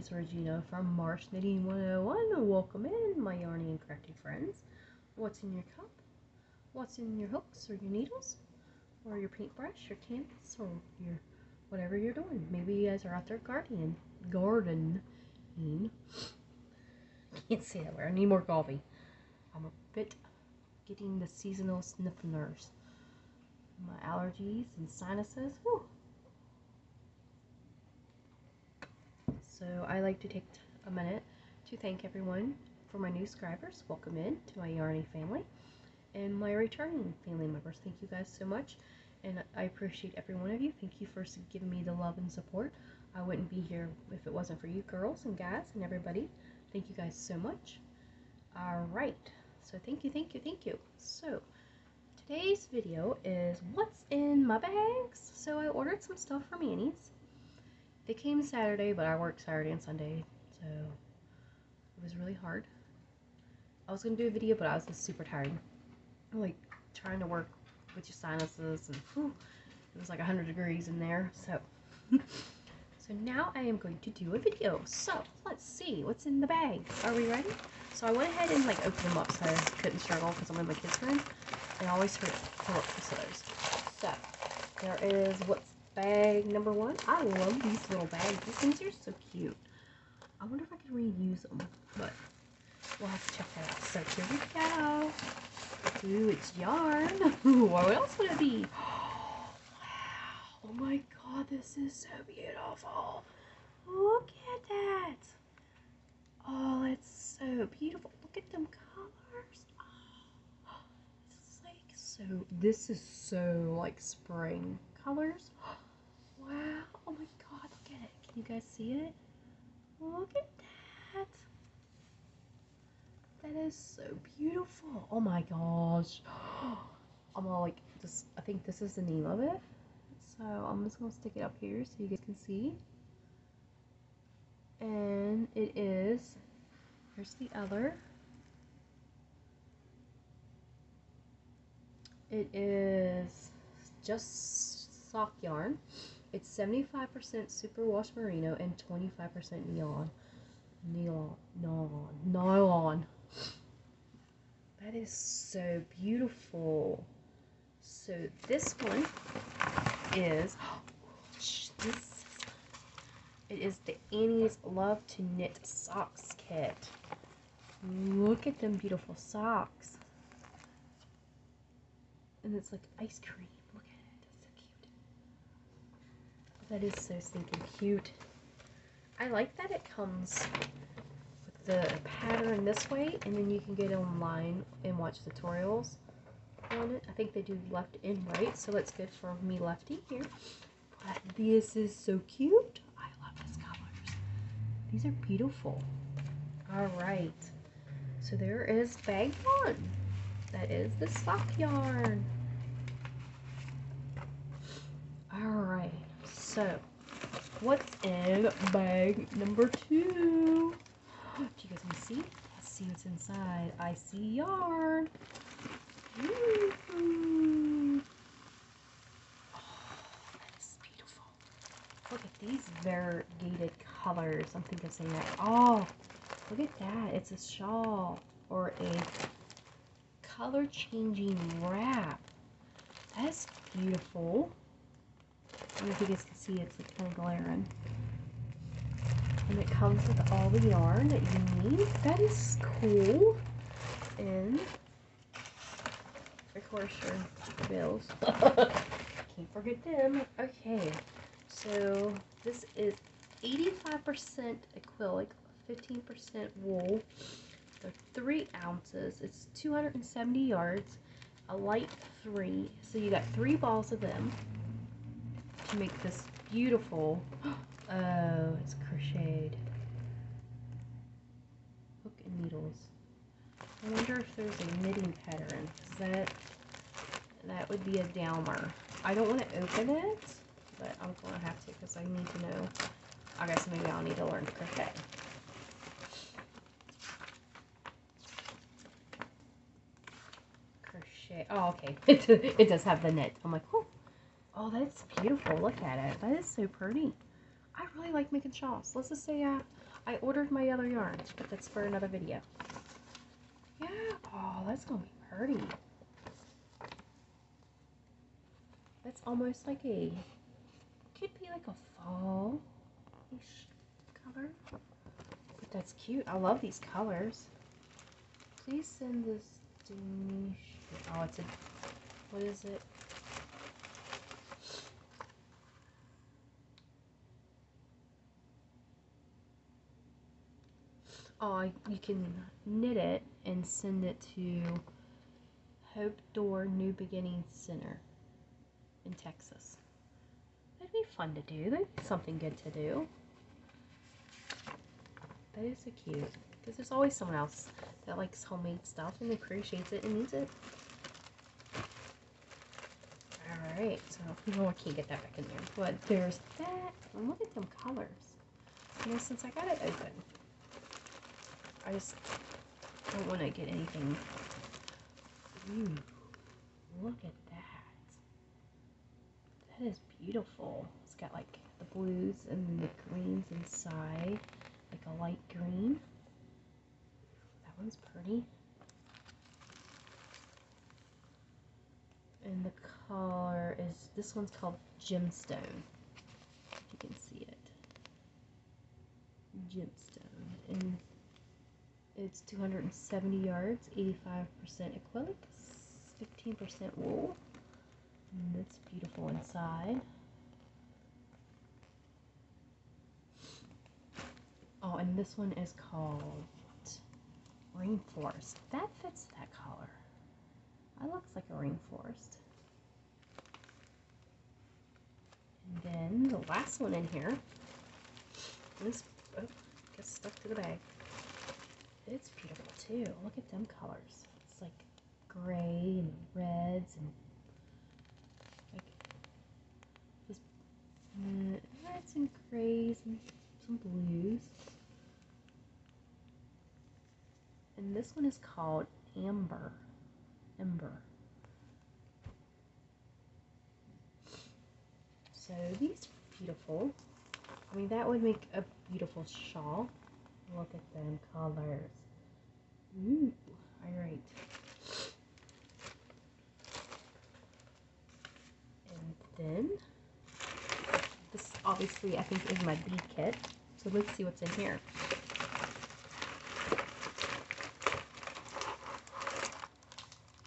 is Regina from March Knitting 101. Welcome in, my yarny and crafty friends. What's in your cup? What's in your hooks or your needles? Or your paintbrush, your canvas, or your whatever you're doing. Maybe you guys are out there gardening. Can't say that word. I need more coffee. I'm a bit getting the seasonal snifflers. My allergies and sinuses. Whew. So I like to take a minute to thank everyone for my new subscribers. Welcome in to my yarny family and my returning family members. Thank you guys so much, and I appreciate every one of you. Thank you for giving me the love and support. I wouldn't be here if it wasn't for you girls and guys and everybody. Thank you guys so much. Alright, so thank you. So today's video is what's in my bags. So I ordered some stuff from Annie's. They came Saturday, but I worked Saturday and Sunday, so it was really hard. I was going to do a video, but I was just super tired. Like, trying to work with your sinuses, and whew, it was like 100 degrees in there, so. So now I am going to do a video. So, let's see what's in the bag. Are we ready? So I went ahead and like opened them up so I couldn't struggle because I'm in my kids' room. And I always pull up the those. So, there is what's bag number one. I love these little bags. These things are so cute. I wonder if I could reuse them, but we'll have to check that out. So here we go. Ooh, it's yarn. Ooh, what else would it be? Wow. Oh my god, this is so beautiful. Look at that. Oh, it's so beautiful. Look at them colors. Oh, this is so like spring colors. Wow. Oh my god, look at it. Can you guys see it? Look at that. That is so beautiful. Oh my gosh. I'm all like, just, I think this is the name of it. So I'm just going to stick it up here so you guys can see. And it is, here's the other. It is just sock yarn. It's 75% superwash merino and 25% nylon. That is so beautiful. So this one is it is the Annie's Love to Knit Socks Kit. Look at them beautiful socks. And it's like ice cream. Look at it. That's so cute. That is so stinking cute. I like that it comes with the pattern this way, and then you can get online and watch tutorials on it. I think they do left and right, so it's good for me lefty here. But this is so cute. I love these colors. These are beautiful. Alright. So there is bag one. That is the sock yarn. Alright. So, what's in bag number two? Do you guys want to see? Let's see what's inside. I see yarn. Ooh. Oh, that is beautiful. Look at these variegated colors. I'm thinking of saying that. Oh, look at that. It's a shawl or a color changing wrap. That's beautiful. I don't know if you guys can see, it's like kind of glaring. And it comes with all the yarn that you need. That is cool. And of course your bills. Can't forget them. Okay, so this is 85% acrylic, 15% wool. They're 3 ounces. It's 270 yards. A light 3. So you got 3 balls of them to make this beautiful. Oh, it's crocheted. Hook and needles. I wonder if there's a knitting pattern. That would be a Dalmer. I don't want to open it, but I'm going to have to because I need to know. I guess maybe I'll need to learn to crochet. Crochet. Oh, okay. It does have the knit. I'm like, oh, that's beautiful. Look at it. That is so pretty. I really like making shawls. Let's just say I ordered my other yarns, but that's for another video. Yeah, oh, that's gonna be pretty. That's almost like a, could be like a fall-ish color. But that's cute. I love these colors. Please send this to me. Oh, it's a, what is it? Oh, you can knit it and send it to Hope Door New Beginning Center in Texas. That'd be fun to do. That'd be something good to do. That is so cute. Because there's always someone else that likes homemade stuff and appreciates it and needs it. Alright, so I can't get that back in there. But there's that. And look at them colors. You know, since I got it open, I just don't want to get anything. Ooh, look at that. That is beautiful. It's got like the blues and the greens inside, like a light green. That one's pretty. And the color is, this one's called Gemstone. If you can see it. Gemstone. And it's 270 yards, 85% acrylics, 15% wool. And it's beautiful inside. Oh, and this one is called Rainforest. That fits that color. That looks like a rainforest. And then the last one in here, this, oh, gets stuck to the bag. It's beautiful too. Look at them colors. It's like gray and reds and like just reds and grays and some blues. And this one is called Ember. So these are beautiful. I mean, that would make a beautiful shawl. Look at them colors. Ooh, alright. And then, this obviously I think is my bead kit. So let's see what's in here.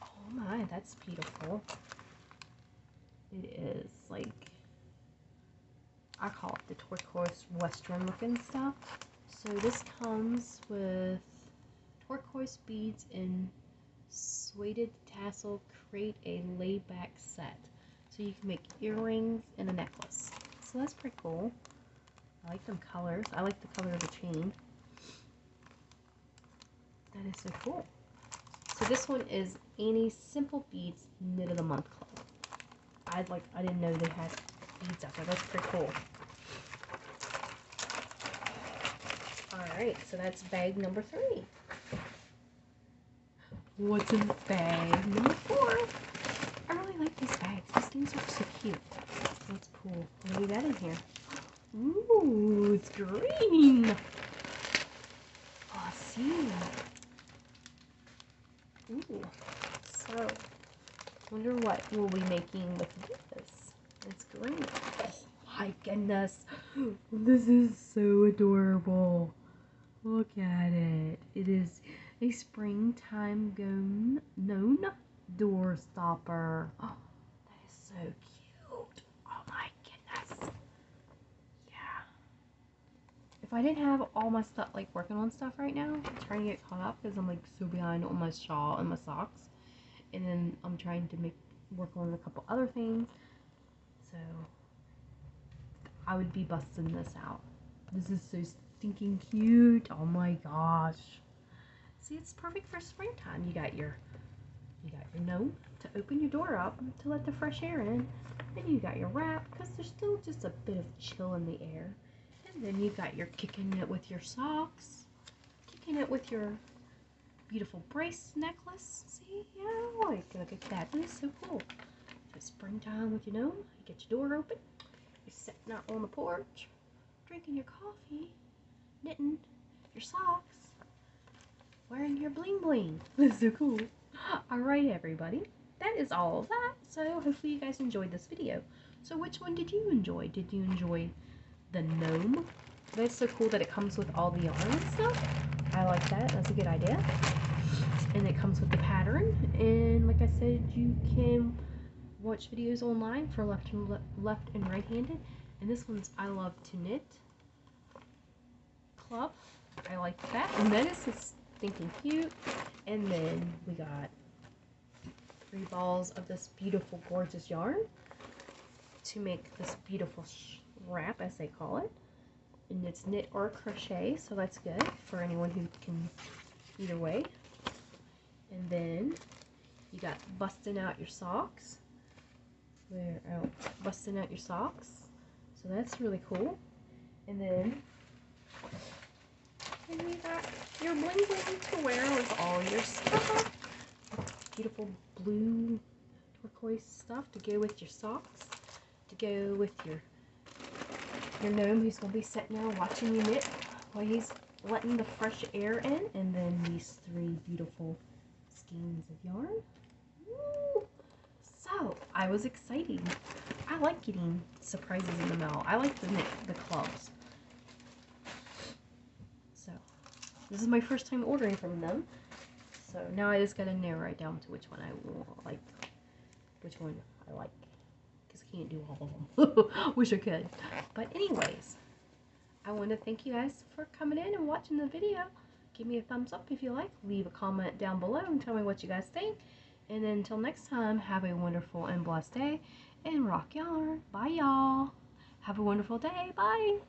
Oh my, that's beautiful. It is like, I call it the turquoise western looking stuff. So this comes with turquoise beads and suede tassel. Create a layback set. So you can make earrings and a necklace. So that's pretty cool. I like them colors. I like the color of the chain. That is so cool. So this one is Annie's Simple Beads Knit of the Month Club. I didn't know they had beads out there. That's pretty cool. Alright, so that's bag number 3. What's in bag number 4? I really like these bags. These things are so cute. That's cool. What do we got in here? Ooh, it's green. Oh, I see. Ooh, so wonder what we'll be making with this. It's green. Oh my goodness. This is so adorable. Look at it. It is a springtime gnome door stopper. Oh, that is so cute. Oh my goodness. Yeah. If I didn't have all my stuff, like working on stuff right now, I'm trying to get caught up because I'm like so behind on my shawl and my socks. And then I'm trying to work on a couple other things. So I would be busting this out. This is so stinking cute. Oh my gosh. See, it's perfect for springtime. You got your gnome to open your door up to let the fresh air in. Then you got your wrap because there's still just a bit of chill in the air. And then you got your kicking it with your socks, kicking it with your beautiful brace necklace. See, yeah, like look at that. That is so cool. So springtime with your gnome. You get your door open. You're sitting out on the porch, drinking your coffee, knitting, your socks. Wearing your bling bling. That's so cool. Alright everybody, that is all of that. So hopefully you guys enjoyed this video. So which one did you enjoy? Did you enjoy the gnome? That's so cool that it comes with all the yarn and stuff. I like that. That's a good idea. And it comes with the pattern. And like I said, you can watch videos online for left and right-handed. And this one's I Love to Knit Club. I like that. And then it's just stinking cute. And then we got 3 balls of this beautiful, gorgeous yarn to make this beautiful wrap, as they call it. And it's knit or crochet, so that's good for anyone who can either way. And then you got busting out your socks. Busting out your socks. So that's really cool. And then you got your bling bling to wear with all your stuff. Beautiful blue turquoise stuff to go with your socks, to go with your gnome who's going to be sitting there watching you knit while he's letting the fresh air in. And then these 3 beautiful skeins of yarn. Woo! So I was excited. I like getting surprises in the mail. I like the clubs. So this is my first time ordering from them. So now I just gotta narrow it down to which one I like, which one I like, because I can't do all of them. Wish I could. But anyways, I want to thank you guys for coming in and watching the video. Give me a thumbs up if you like. Leave a comment down below and tell me what you guys think. And until next time, have a wonderful and blessed day and rock yarn. Bye y'all. Have a wonderful day. Bye.